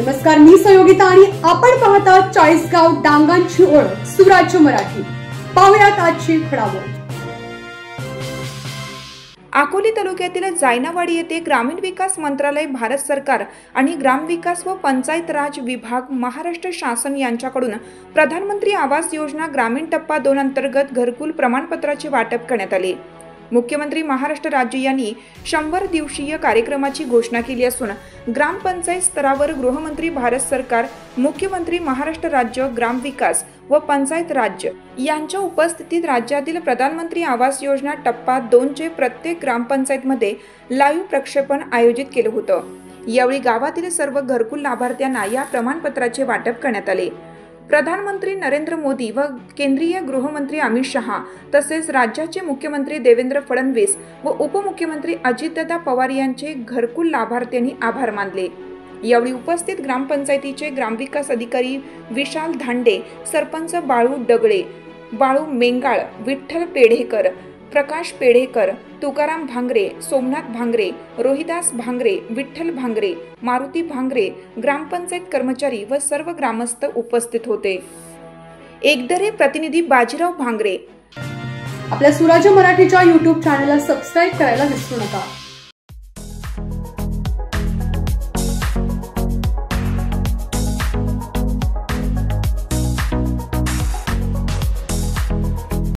नमस्कार, मी सहयोगिता आणि आपण पाहता चाळीसगाव डांगांची ओळख सुराज्य मराठी। पाहुयात आजची घडामोड। अकोले तालुक्यातील जायनावाडी येथे ग्रामीण विकास मंत्रालय, भारत सरकार आणि ग्रामविकास व पंचायत राज विभाग, महाराष्ट्र शासन यांच्याकडून प्रधानमंत्री आवास योजना ग्रामीण टप्पा 2 अंतर्गत घरकुल प्रमाणपत्राचे वाटप करण्यात आले। मुख्यमंत्री महाराष्ट्र राज्य यांनी 100 दिवसीय कार्यक्रमाची घोषणा केली असून ग्रामपंचायत स्तरावर गृहमंत्री भारत सरकार, मुख्यमंत्री महाराष्ट्र राज्य, ग्रामविकास व पंचायत राज्य यांच्या उपस्थितीत राज्यातील प्रधानमंत्री आवास योजना टप्पा 2 चे प्रत्येक ग्रामपंचायतमध्ये लाईव्ह प्रक्षेपण आयोजित केले होतं। यावेळी गावातील सर्व घरकुल लाभार्थ्यांना या प्रमाणपत्राचे वाटप करण्यात आले। प्रधानमंत्री नरेंद्र मोदी व केंद्रीय गृहमंत्री अमित शहा तसेच राज्याचे मुख्यमंत्री देवेंद्र फडणवीस व उपमुख्यमंत्री अजितदादा पवार यांचे घरकुल लाभार्थ्यांनी आभार मानले। यावेळी उपस्थित ग्रामपंचायतीचे ग्रामविकास अधिकारी विशाल धांडे, सरपंच बाळू डगळे, बाळू मेंगाळ, विठ्ठल पेढेकर, प्रकाश पेढेकर, तुकाराम भांगरे, सोमनाथ भांगरे, रोहिदास भांगरे, विठ्ठल भांगरे, मारुती भांगरे, ग्रामपंचायत कर्मचारी व सर्व ग्रामस्थ उपस्थित होते। एकदरे प्रतिनिधी बाजीराव भांगरे। आपल्या सुराज्य मराठीच्या YouTube चॅनलला सबस्क्राइब करायला विसरू नका।